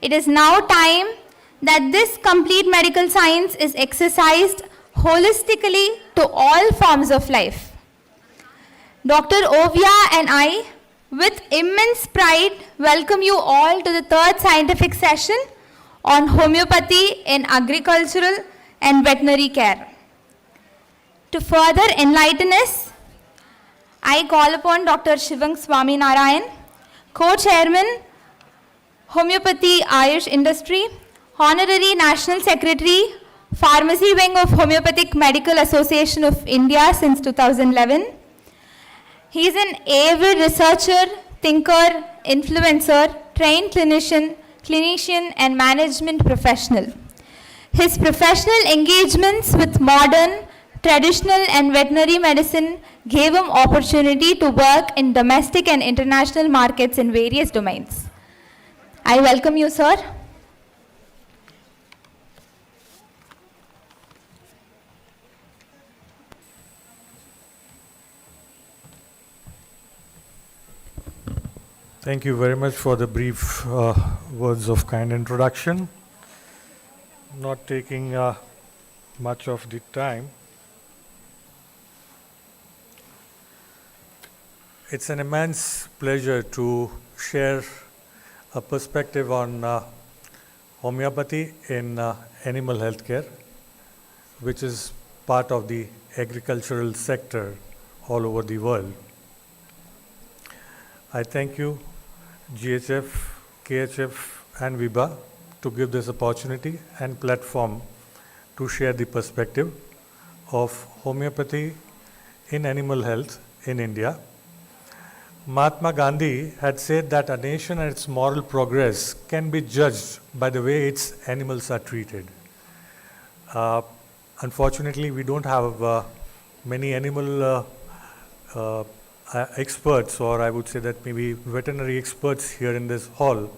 It is now time that this complete medical science is exercised holistically to all forms of life. Dr. Ovia and I, with immense pride, welcome you all to the third scientific session on homeopathy in agricultural and veterinary care. To further enlighten us, I call upon Dr. Shivang Swaminarayan, Co-Chairman, Homeopathy Ayush Industry, Honorary National Secretary, Pharmacy Wing of Homeopathic Medical Association of India since 2011. He is an avid researcher, thinker, influencer, trained clinician and management professional. His professional engagements with modern, traditional and veterinary medicine gave him opportunity to work in domestic and international markets in various domains. I welcome you, sir. Thank you very much for the brief words of kind introduction. Not taking much of the time. It's an immense pleasure to share a perspective on homeopathy in animal healthcare, which is part of the agricultural sector all over the world. I thank you, GHF, KHF and ViBha to give this opportunity and platform to share the perspective of homeopathy in animal health in India. Mahatma Gandhi had said that a nation and its moral progress can be judged by the way its animals are treated. Unfortunately, we don't have many animal experts, or I would say that maybe veterinary experts here in this hall,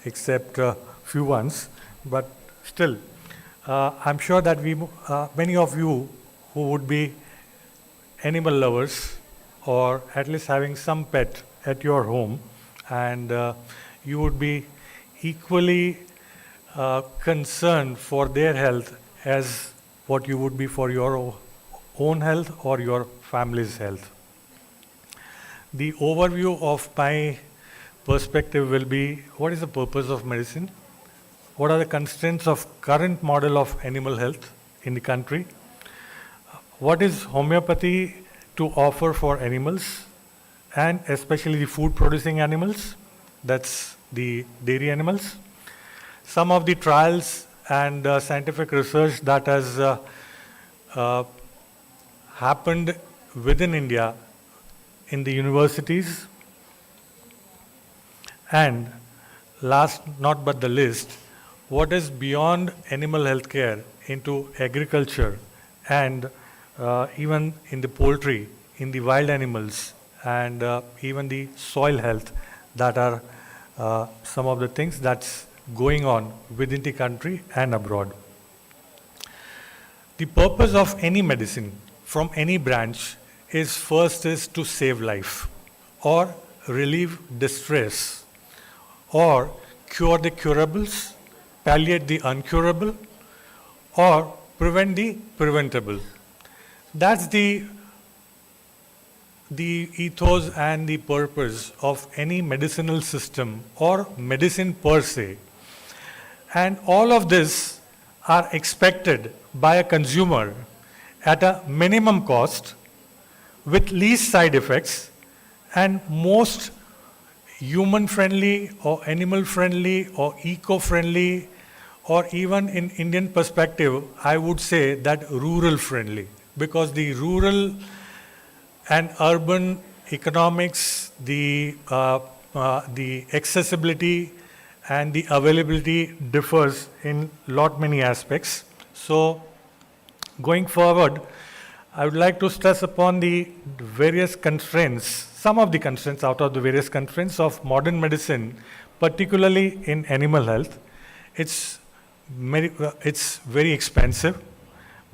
except few ones. But still, I'm sure that many of you who would be animal lovers, or at least having some pet at your home, and you would be equally concerned for their health as what you would be for your own health or your family's health. The overview of my perspective will be, what is the purpose of medicine? What are the constraints of current model of animal health in the country? What is homeopathy to offer for animals, and especially the food producing animals, that's the dairy animals? Some of the trials and scientific research that has happened within India in the universities, and last not but the least, what is beyond animal health care into agriculture and even in the poultry, in the wild animals, and even the soil health, that are some of the things that's going on within the country and abroad. The purpose of any medicine from any branch is to save life, or relieve distress, or cure the curables, palliate the uncurable, or prevent the preventable. That's the ethos and the purpose of any medicinal system or medicine per se. And all of this are expected by a consumer at a minimum cost, with least side effects, and most human friendly or animal friendly or eco friendly, or even in Indian perspective, I would say that rural friendly, because the rural and urban economics, the accessibility and the availability differs in many aspects. So going forward, I would like to stress upon the various constraints, some of the constraints out of the various constraints of modern medicine, particularly in animal health. It's very expensive,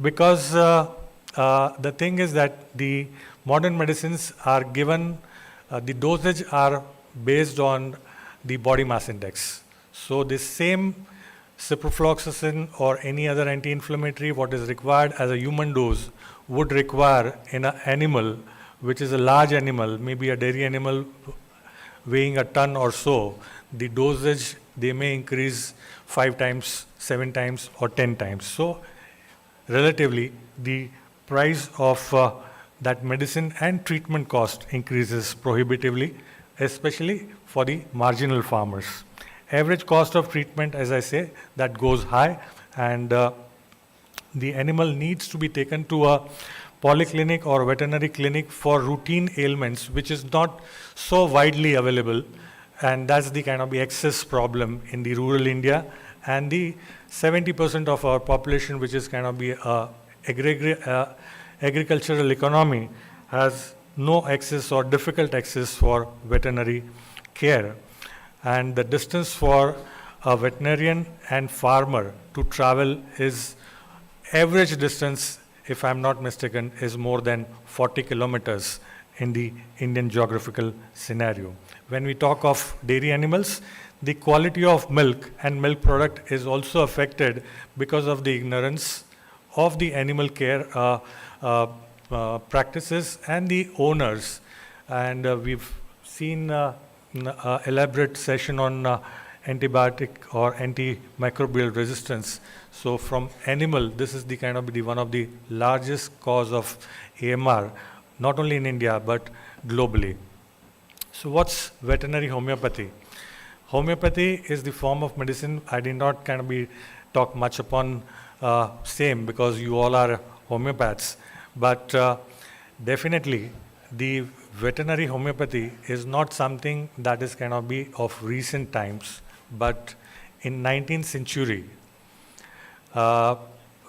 because the thing is that the modern medicines are given, the dosage are based on the body mass index. So this same ciprofloxacin or any other anti-inflammatory what is required as a human dose would require in an animal which is a large animal, maybe a dairy animal weighing a ton or so. The dosage they may increase 5 times, 7 times or 10 times. So relatively the price of that medicine and treatment cost increases prohibitively, especially for the marginal farmers. Average cost of treatment, as I say, that goes high, and the animal needs to be taken to a polyclinic or veterinary clinic for routine ailments, which is not so widely available, and that's the kind of the excess problem in the rural India, and the 70% of our population, which is kind of the agricultural economy, has no access or difficult access for veterinary care. And the distance for a veterinarian and farmer to travel is average distance, if I'm not mistaken, is more than 40 kilometers in the Indian geographical scenario. When we talk of dairy animals, the quality of milk and milk product is also affected because of the ignorance of the animal care practices and the owners. And we've seen elaborate session on antibiotic or antimicrobial resistance. So from animal, this is the kind of the one of the largest cause of AMR, not only in India but globally. So what's veterinary homeopathy? Homeopathy is the form of medicine. I did not kind of be talk much upon same because you all are homeopaths, but definitely the veterinary homeopathy is not something that is kind of be of recent times, but in 19th century,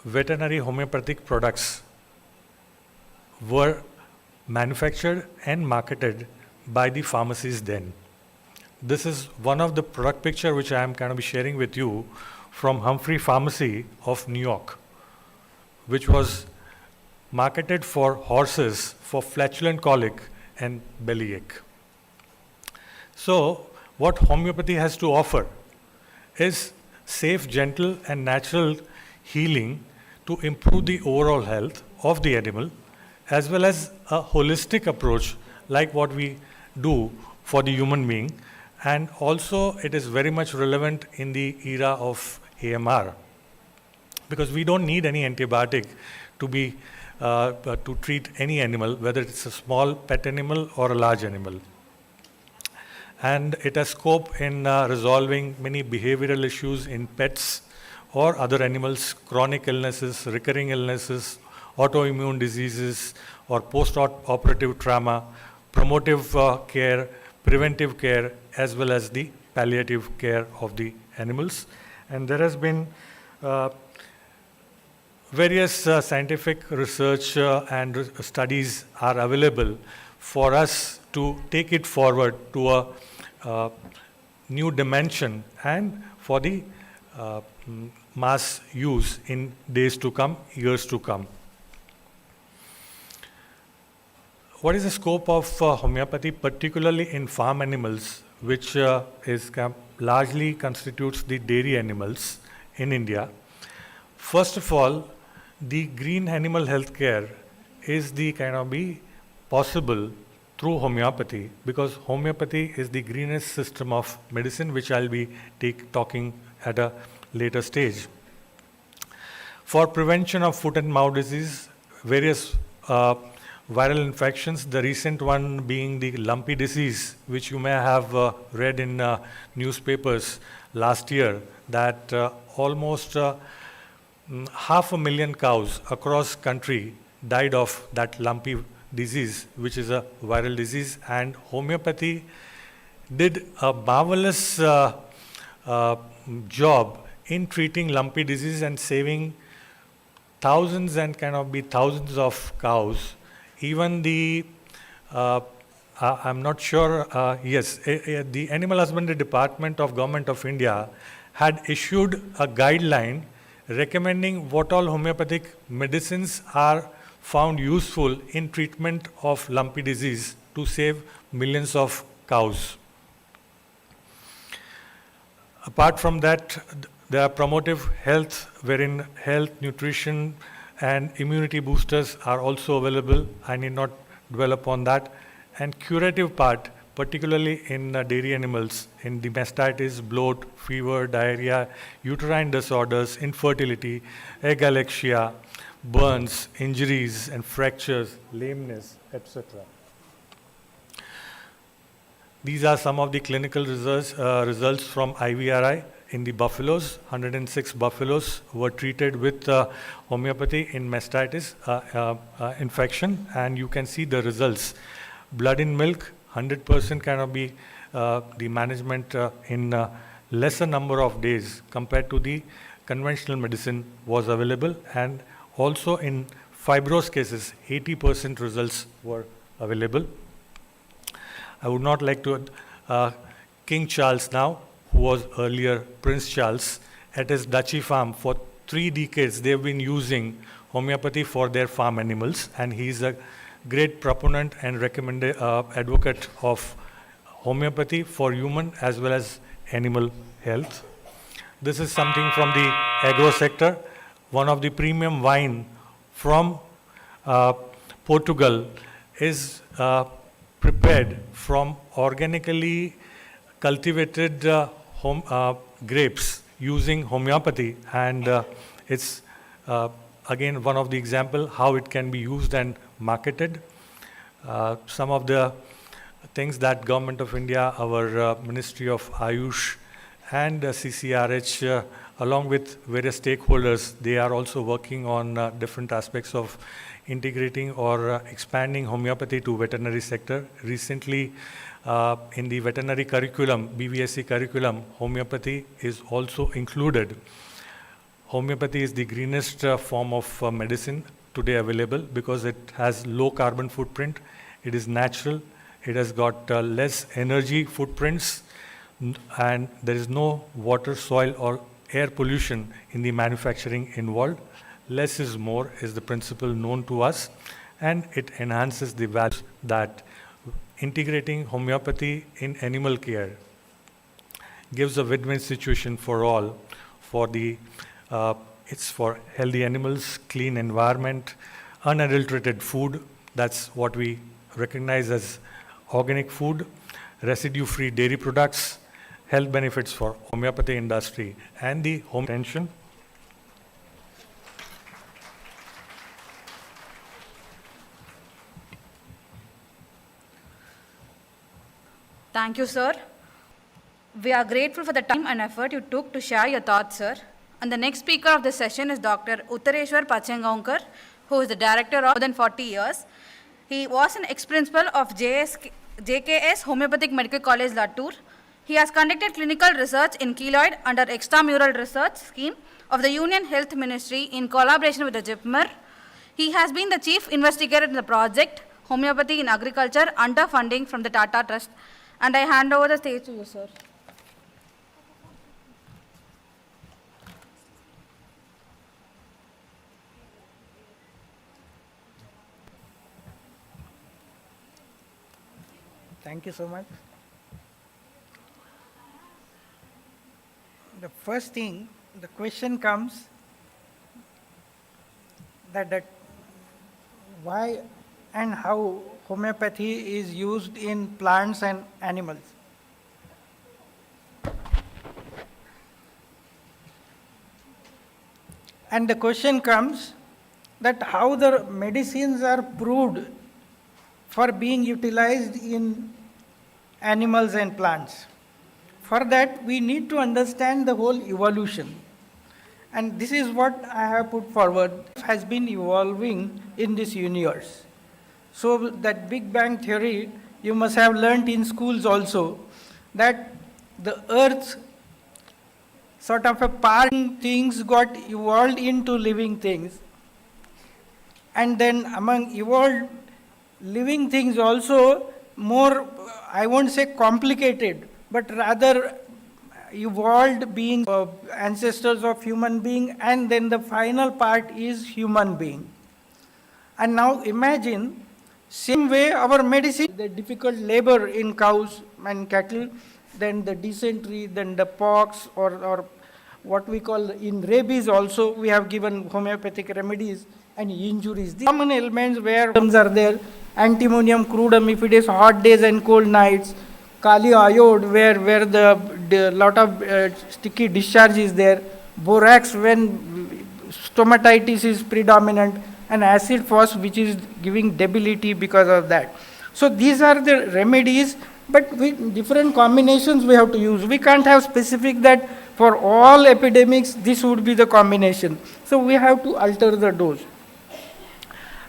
veterinary homeopathic products were manufactured and marketed by the pharmacies then. This is one of the product picture which I am kind of sharing with you from Humphrey Pharmacy of New York, which was marketed for horses for flatulent colic and bellyache. So what homeopathy has to offer is safe, gentle and natural healing to improve the overall health of the animal, as well as a holistic approach like what we do for the human being. And also it is very much relevant in the era of AMR, because we don't need any antibiotic to treat any animal, whether it's a small pet animal or a large animal. And it has scope in resolving many behavioral issues in pets or other animals, chronic illnesses, recurring illnesses, autoimmune diseases, or post-operative trauma, promotive care, preventive care, as well as the palliative care of the animals. And there has been various scientific research and studies are available for us to take it forward to a new dimension and for the mass use in days to come, years to come. What is the scope of homeopathy, particularly in farm animals, which largely constitutes the dairy animals in India? First of all, the green animal health care is the kind of be possible through homeopathy, because homeopathy is the greenest system of medicine, which I'll be talking at a later stage. For prevention of foot and mouth disease, various viral infections, the recent one being the lumpy disease, which you may have read in newspapers last year, that almost 500,000 cows across country died of that lumpy disease, which is a viral disease. And homeopathy did a marvelous job in treating lumpy disease and saving thousands and thousands of cows. Even the, I'm not sure, the Animal Husbandry Department of Government of India had issued a guideline recommending what all homeopathic medicines are found useful in treatment of lumpy disease to save millions of cows. Apart from that, there are promotive health, wherein health, nutrition, and immunity boosters are also available. I need not dwell upon that. And curative part, particularly in dairy animals, in the mastitis, bloat, fever, diarrhea, uterine disorders, infertility, egg alexia, burns, injuries, and fractures, lameness, etc. These are some of the clinical results from IVRI in the buffaloes. 106 buffaloes were treated with homeopathy in mastitis infection, and you can see the results. Blood in milk, 100% cannot be the management in lesser number of days compared to the conventional medicine was available, and also in fibrous cases, 80% results were available. I would not like to King Charles now, who was earlier Prince Charles, at his duchy farm for 3 decades they have been using homeopathy for their farm animals, and he is a great proponent and recommended advocate of homeopathy for human as well as animal health. This is something from the agro sector. One of the premium wine from Portugal is prepared from organically cultivated grapes using homeopathy, and it's again one of the example how it can be used and marketed. Some of the things that Government of India, our Ministry of Ayush and CCRH along with various stakeholders, they are also working on different aspects of integrating or expanding homeopathy to veterinary sector. Recently, in the veterinary curriculum, BVSC curriculum, homeopathy is also included. Homeopathy is the greenest form of medicine today available because it has low carbon footprint, it is natural, it has got less energy footprints, and there is no water, soil or air pollution in the manufacturing involved. Less is more is the principle known to us, and it enhances the values that integrating homeopathy in animal care gives a win-win situation for all. For the it's for healthy animals, clean environment, unadulterated food. That's what we recognize as organic food, residue-free dairy products, health benefits for homeopathy industry, and the home attention. Thank you, sir. We are grateful for the time and effort you took to share your thoughts, sir. And the next speaker of the session is Dr. Uttareshwar Pachengaonkar, who is the director of more than 40 years. He was an ex-principal of JKS Homeopathic Medical College, Lattur. He has conducted clinical research in keloid under extramural research scheme of the Union Health Ministry in collaboration with the JIPMER. He has been the chief investigator in the project Homeopathy in Agriculture under funding from the Tata Trust. And I hand over the stage to you, sir. Thank you so much. The first thing, the question comes that why and how homeopathy is used in plants and animals. And the question comes that how the medicines are proved for being utilized in animals and plants. For that, we need to understand the whole evolution. And this is what I have put forward, has been evolving in this universe. So that Big Bang theory, you must have learnt in schools also, that the earth sort of a part things got evolved into living things. And then among evolved living things also more, I won't say complicated, but rather evolved being ancestors of human being, and then the final part is human being. And now imagine, same way our medicine, the difficult labor in cows and cattle, then the dysentery, then the pox, or what we call in rabies also, we have given homeopathic remedies, and injuries. The common ailments where symptoms are there, antimonium crudum if it is hot days and cold nights, kali iode where the lot of sticky discharge is there, borax when stomatitis is predominant, and acid phos which is giving debility because of that. So these are the remedies, but with different combinations we have to use. We can't have specific that for all epidemics this would be the combination. So we have to alter the dose.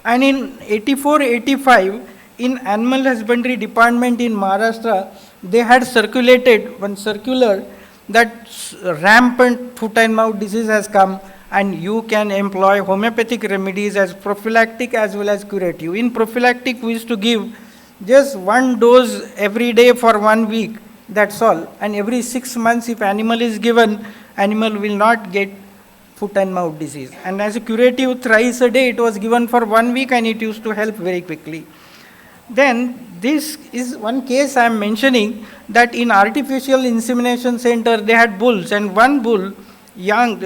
And in 84-85, in Animal Husbandry Department in Maharashtra, they had circulated one circular that rampant foot and mouth disease has come, and you can employ homeopathic remedies as prophylactic as well as curative. In prophylactic, we used to give just one dose every day for 1 week, that's all. And every 6 months, if animal is given, animal will not get foot and mouth disease. And as a curative, thrice a day, it was given for 1 week, and it used to help very quickly. Then this is one case I am mentioning, that in artificial insemination center, they had bulls, and one bull, young,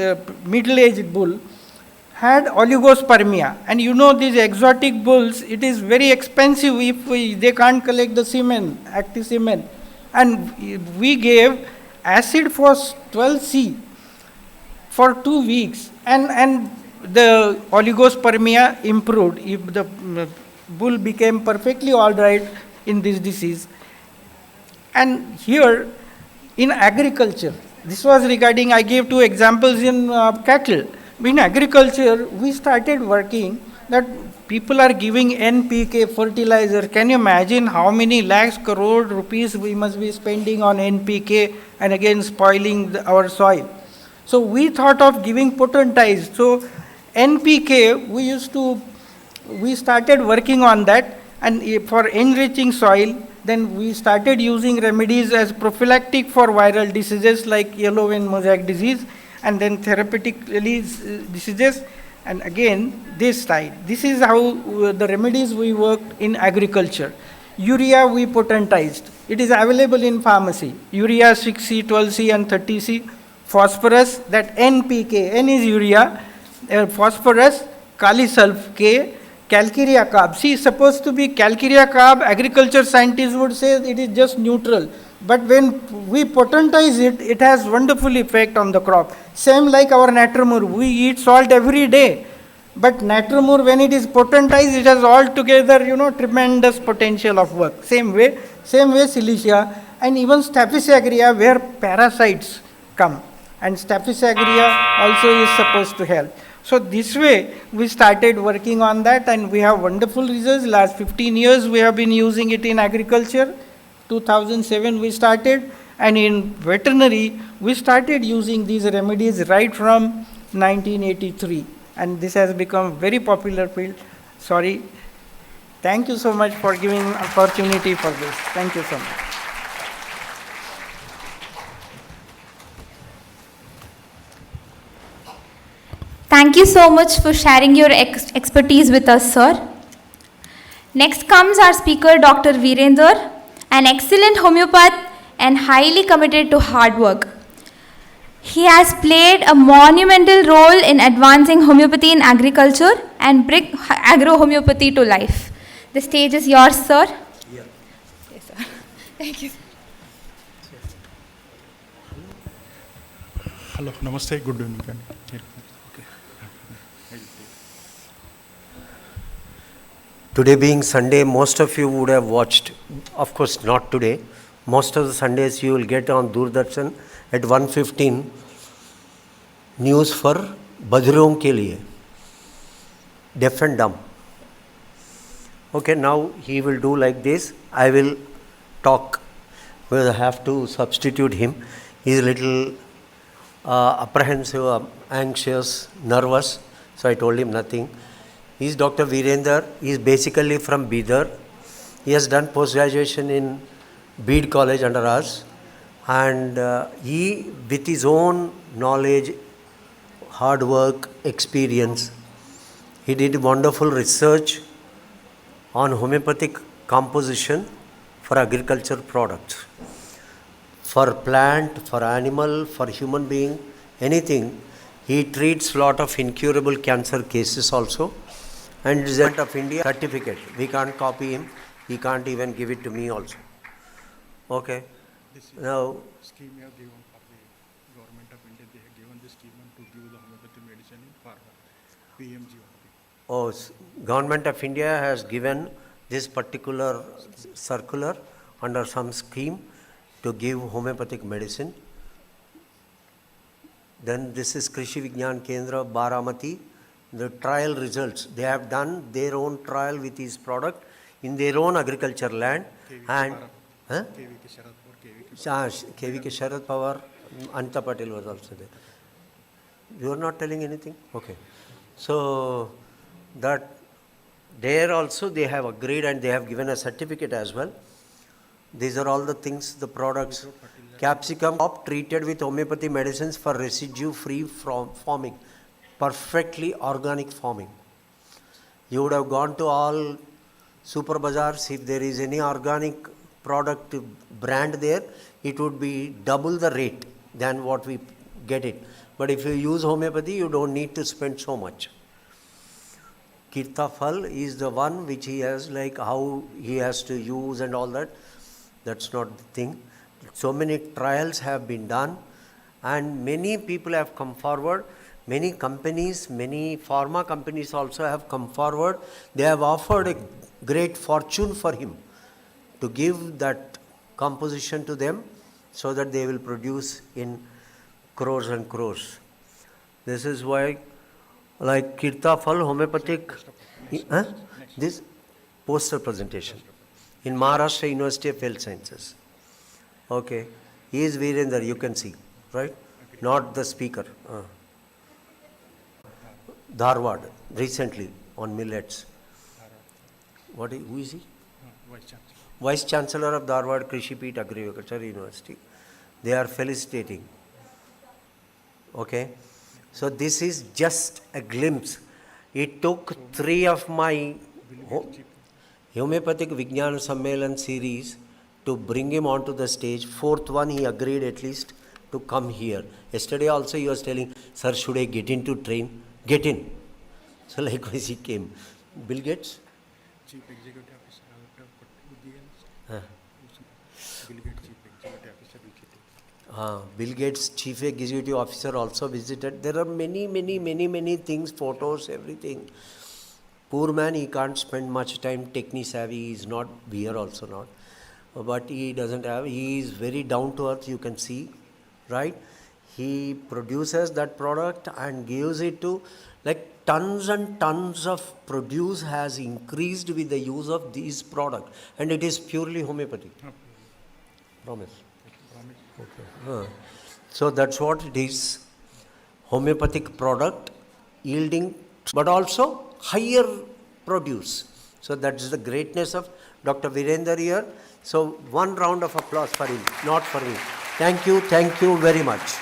middle-aged bull, had oligospermia. And you know these exotic bulls, it is very expensive if they can't collect the semen, active semen. And we gave acid phos 12C for 2 weeks, and the oligospermia improved. If the bull became perfectly all right in this disease. And here in agriculture, this was regarding, I gave 2 examples in cattle. In agriculture, we started working that people are giving NPK fertilizer. Can you imagine how many lakhs crore rupees we must be spending on NPK and again spoiling our soil? So we thought of giving potentized. So NPK, we started working on that, and for enriching soil, then we started using remedies as prophylactic for viral diseases like yellow vein mosaic disease, and then therapeutically diseases, and again this side. This is how the remedies we worked in agriculture. Urea we potentized. It is available in pharmacy. Urea 6C, 12C and 30C. Phosphorus, that NPK, N is urea, phosphorus, kali sulf K, calcarea carb. See, supposed to be calcarea carb, agriculture scientists would say it is just neutral. But when we potentize it, it has wonderful effect on the crop. Same like our natramur. We eat salt every day. But natramur, when it is potentized, it has altogether, tremendous potential of work. Same way Silicea, and even Staphysagrea where parasites come. And Staphysagrea also is supposed to help. So this way we started working on that, and we have wonderful results. Last 15 years we have been using it in agriculture. 2007 we started, and in veterinary we started using these remedies right from 1983, and this has become very popular field. Sorry. Thank you so much for giving opportunity for this. Thank you so much. Thank you so much for sharing your expertise with us, sir. Next comes our speaker, Dr. Virender, an excellent homeopath and highly committed to hard work. He has played a monumental role in advancing homeopathy in agriculture and bring agro-homeopathy to life. The stage is yours, sir. Yeah. Yes, sir. Thank you. Hello, namaste, good evening. Okay. Today being Sunday, most of you would have watched, of course not today, most of the Sundays you will get on Doordarshan at 1:15 news for Badhron ke liye, deaf and dumb. Okay, now he will do like this, I will talk, we'll have to substitute him. He is a little apprehensive, anxious, nervous, so I told him nothing. He is Dr. Virender. He is basically from Bidar. He has done post-graduation in Bid College under us, and he, with his own knowledge, hard work, experience, he did wonderful research on homeopathic composition for agriculture products. for plant, for animal, for human being, anything. He treats lot of incurable cancer cases also. And it is a of India certificate. We can't copy him. He can't even give it to me also. Okay. This is Now, scheme you have given for the government of India. They have given this scheme to give the homeopathy medicine in for PMG only. Government of India has given this particular circular under some scheme to give homeopathic medicine. Then this is Krishi Vigyan Kendra Baramati. The trial results, they have done their own trial with his product in their own agriculture land. And KVK Sharad Pawar, Anita Patel was also there. You are not telling anything? Okay. So that there also they have agreed and they have given a certificate as well. These are all the things, the products. Capsicum crop treated with homeopathy medicines for residue free from farming. Perfectly organic farming. You would have gone to all super bazaars. If there is any organic product brand there, it would be double the rate than what we get it. But if you use homeopathy, you don't need to spend so much. Kirtafal is the one which he has, like how he has to use and all that. That's not the thing. So many trials have been done and many people have come forward. Many companies, many pharma companies also have come forward. They have offered a great fortune for him to give that composition to them so that they will produce in crores and crores. This is why, like Kirtafal homeopathic, this poster presentation in Maharashtra University of Health Sciences. Okay, he is Virender, you can see, right? Not the speaker. Dharwad, recently on millets. Who is he? Vice Chancellor. Vice Chancellor of Dharwad Krishi Peeth Agriculture University. They are felicitating. Okay. So this is just a glimpse. It took 3 of my homeopathic Vijnana Sammelan series to bring him onto the stage. 4th one he agreed at least to come here. Yesterday also he was telling, sir, should I get into train? Get in. So likewise he came. Bill Gates? Chief Executive Officer. Bill Gates Chief Executive Officer visited. Bill Gates Chief Executive Officer also visited. There are many things, photos, everything. Poor man, he can't spend much time, techni savvy, he is not, we are also not. But he doesn't have, he is very down to earth, you can see, right? He produces that product and gives it to, like tons and tons of produce has increased with the use of these products. And it is purely homeopathy. Promise. Okay. So that's what it is. Homeopathic product yielding, but also higher produce. So that's the greatness of Dr. Virender here. So one round of applause for him, not for me. Thank you very much.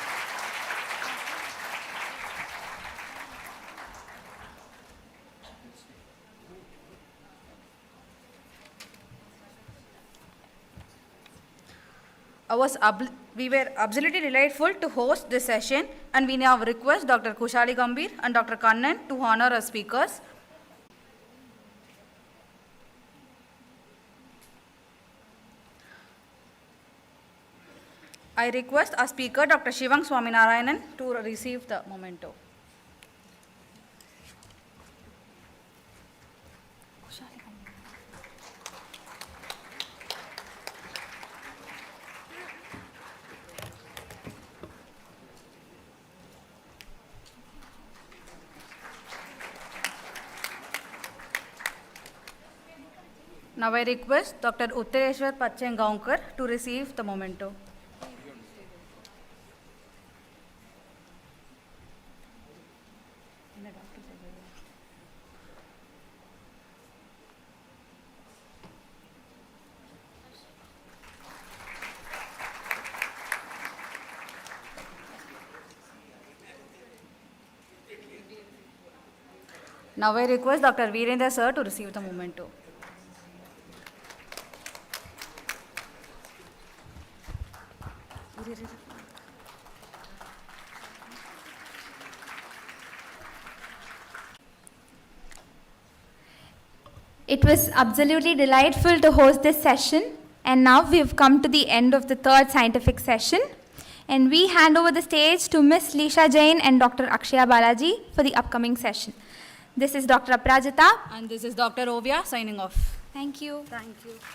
We were absolutely delightful to host this session, and we now request Dr. Kushali Gambhir and Dr. Kannan to honor our speakers. I request our speaker, Dr. Shivang Swaminarayanan, to receive the memento. Now I request Dr. Uttareshwar Pachengaonkar to receive the memento. Now I request Dr. Virender sir to receive the memento. It was absolutely delightful to host this session, and now we've come to the end of the third scientific session, and we hand over the stage to Miss Lisha Jain and Dr. Akshaya Balaji for the upcoming session. This is Dr. Aprajita. And this is Dr. Ovia signing off. Thank you. Thank you.